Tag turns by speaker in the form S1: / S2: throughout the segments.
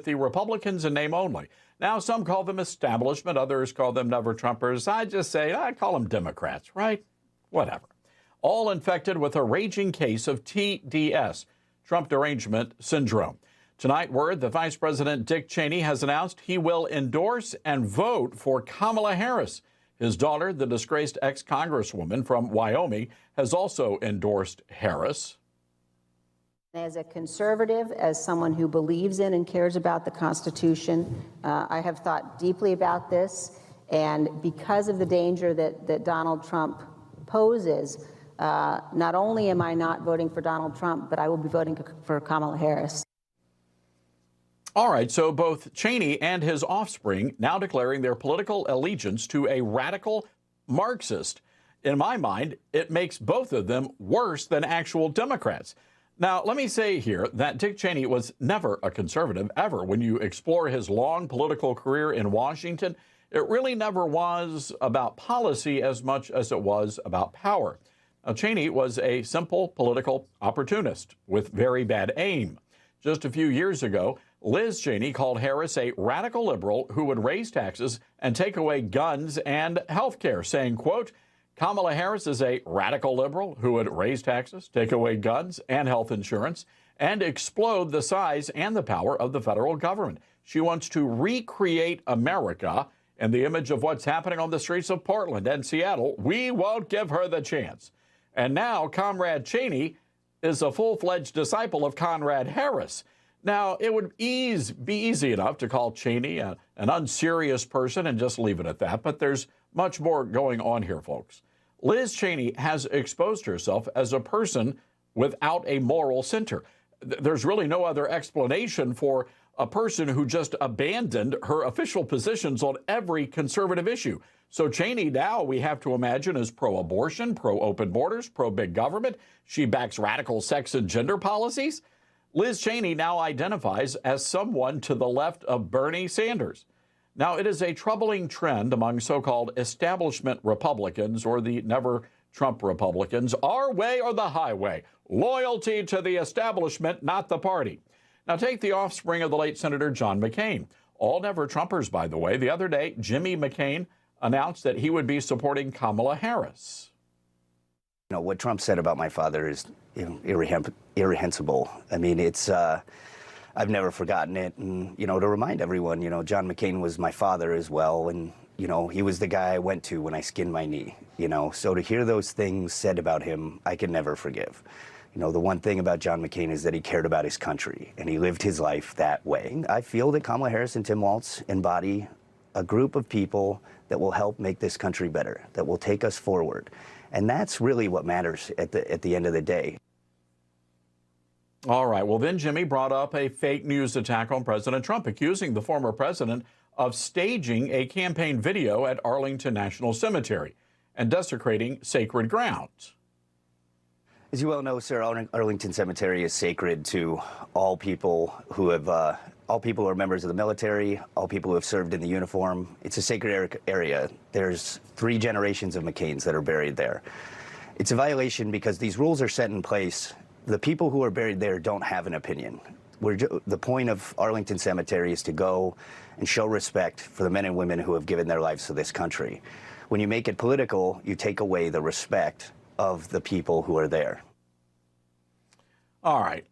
S1: the Republicans in name only. Now, some call them establishment, others call them never-Trumpers. I just say, I call them Democrats, right? Whatever. All infected with a raging case of TDS, Trump derangement syndrome. Tonight, word that Vice President Dick Cheney has announced he will endorse and vote for Kamala Harris. His daughter, the disgraced ex-congresswoman from Wyoming, has also endorsed Harris.
S2: As a conservative, as someone who believes in and cares about the Constitution, I have thought deeply about this. And because of the danger that Donald Trump poses, not only am I not voting for Donald Trump, but I will be voting for Kamala Harris.
S1: All right, so both Cheney and his offspring now declaring their political allegiance to a radical Marxist. In my mind, it makes both of them worse than actual Democrats. Now, let me say here that Dick Cheney was never a conservative, ever. When you explore his long political career in Washington, it really never was about policy as much as it was about power. Now, Cheney was a simple political opportunist with very bad aim. Just a few years ago, Liz Cheney called Harris a radical liberal who would raise taxes and take away guns and health care, saying, quote, Kamala Harris is a radical liberal who would raise taxes, take away guns and health insurance, and explode the size and the power of the federal government. She wants to recreate America in the image of what's happening on the streets of Portland and Seattle. We won't give her the chance. And now Comrade Cheney is a full-fledged disciple of Conrad Harris. Now, it would be easy enough to call Cheney an unserious person and just leave it at that, but there's much more going on here, folks. Liz Cheney has exposed herself as a person without a moral center. There's really no other explanation for a person who just abandoned her official positions on every conservative issue. So Cheney now, we have to imagine, is pro-abortion, pro-open borders, pro-big government. She backs radical sex and gender policies. Liz Cheney now identifies as someone to the left of Bernie Sanders. Now, it is a troubling trend among so-called establishment Republicans, or the never-Trump Republicans, our way or the highway, loyalty to the establishment, not the party. Now, take the offspring of the late Senator John McCain. All never-Trumpers, by the way. The other day, Jimmy McCain announced that he would be supporting Kamala Harris.
S3: You know, what Trump said about my father is irreprehensible. I mean, it's... I've never forgotten it. And, you know, to remind everyone, you know, John McCain was my father as well. And, you know, he was the guy I went to when I skinned my knee, you know. So to hear those things said about him, I can never forgive. You know, the one thing about John McCain is that he cared about his country and he lived his life that way. I feel that Kamala Harris and Tim Walz embody a group of people that will help make this country better, that will take us forward. And that's really what matters at the end of the day.
S1: All right. Well, then Jimmy brought up a fake news attack on President Trump, accusing the former president of staging a campaign video at Arlington National Cemetery and desecrating sacred grounds.
S3: As you well know, sir, Arlington Cemetery is sacred to all people who have, all people who are members of the military, all people who have served in the uniform. It's a sacred area. There's 3 generations of McCains that are buried there. It's a violation because these rules are set in place. The people who are buried there don't have an opinion. The point of Arlington Cemetery is to go and show respect for the men and women who have given their lives to this country. When you make it political, you take away the respect of the people who are there.
S1: All right.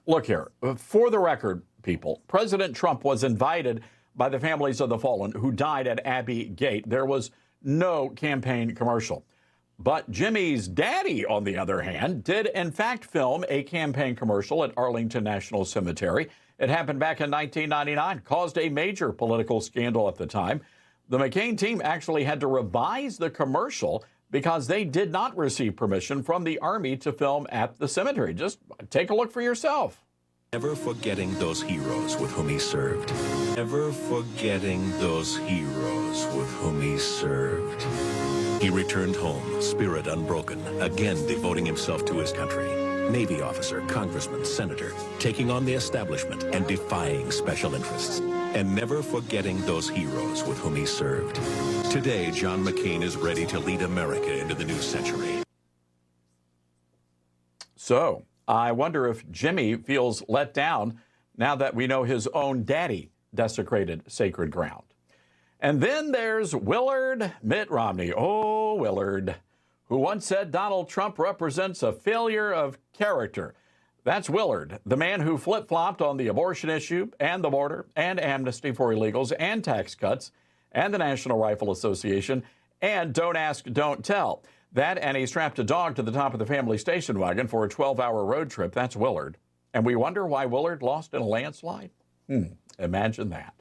S1: Look here. For the record, people, President Trump was invited by the families of the fallen who died at Abbey Gate. There was no campaign commercial. But Jimmy's daddy, on the other hand, did in fact film a campaign commercial at Arlington National Cemetery. It happened back in 1999, caused a major political scandal at the time. The McCain team actually had to revise the commercial because they did not receive permission from the Army to film at the cemetery. Just take a look for yourself.
S4: Never forgetting those heroes with whom he served. Never forgetting those heroes with whom he served. He returned home, spirit unbroken, again devoting himself to his country. Navy officer, congressman, senator, taking on the establishment and defying special interests. And never forgetting those heroes with whom he served. Today, John McCain is ready to lead America into the new century.
S1: So, I wonder if Jimmy feels let down now that we know his own daddy desecrated sacred ground. And then there's Willard Mitt Romney. Oh, Willard, who once said Donald Trump represents a failure of character. That's Willard, the man who flip-flopped on the abortion issue and the border and amnesty for illegals and tax cuts and the National Rifle Association and don't ask, don't tell. That and he strapped a dog to the top of the family station wagon for a 12-hour road trip. That's Willard. And we wonder why Willard lost in a landslide? Imagine that.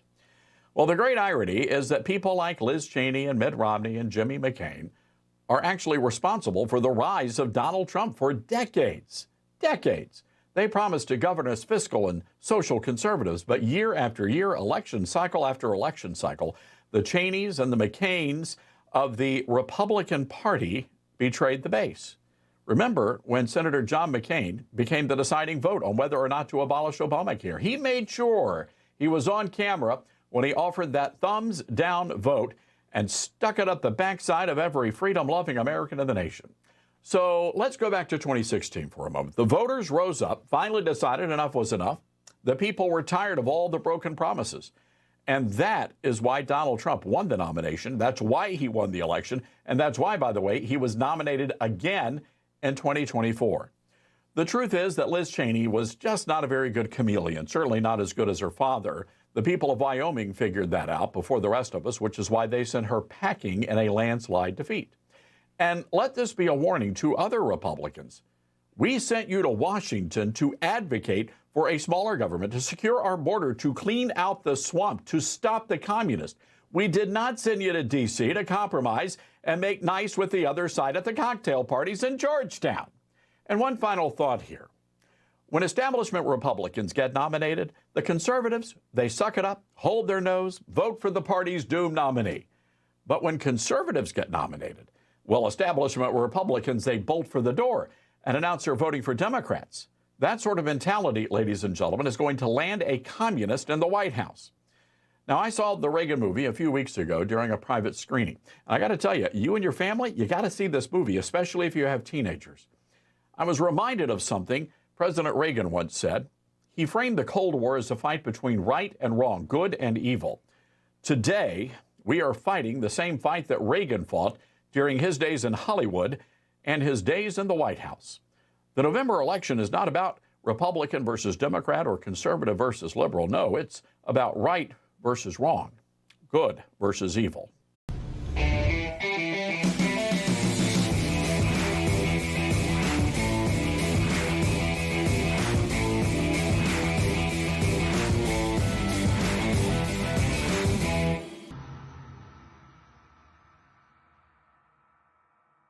S1: Well, the great irony is that people like Liz Cheney and Mitt Romney and Jimmy McCain are actually responsible for the rise of Donald Trump for decades. Decades. They promised to govern as fiscal and social conservatives, but year after year, election cycle after election cycle, the Cheneys and the McCains of the Republican Party betrayed the base. Remember when Senator John McCain became the deciding vote on whether or not to abolish Obamacare? He made sure he was on camera when he offered that thumbs down vote and stuck it up the backside of every freedom-loving American in the nation. So let's go back to 2016 for a moment. The voters rose up, finally decided enough was enough. The people were tired of all the broken promises. And that is why Donald Trump won the nomination. That's why he won the election. And that's why, by the way, he was nominated again in 2024. The truth is that Liz Cheney was just not a very good chameleon, certainly not as good as her father. The people of Wyoming figured that out before the rest of us, which is why they sent her packing in a landslide defeat. And let this be a warning to other Republicans. We sent you to Washington to advocate for a smaller government, to secure our border, to clean out the swamp, to stop the communists. We did not send you to D.C. to compromise and make nice with the other side at the cocktail parties in Georgetown. And one final thought here. When establishment Republicans get nominated, the conservatives, they suck it up, hold their nose, vote for the party's doomed nominee. But when conservatives get nominated, well, establishment Republicans, they bolt for the door and announce they're voting for Democrats. That sort of mentality, ladies and gentlemen, is going to land a communist in the White House. Now, I saw the Reagan movie a few weeks ago during a private screening. And I got to tell you, you and your family, you got to see this movie, especially if you have teenagers. I was reminded of something President Reagan once said. He framed the Cold War as a fight between right and wrong, good and evil. Today, we are fighting the same fight that Reagan fought during his days in Hollywood and his days in the White House. The November election is not about Republican versus Democrat or conservative versus liberal. No, it's about right versus wrong, good versus evil.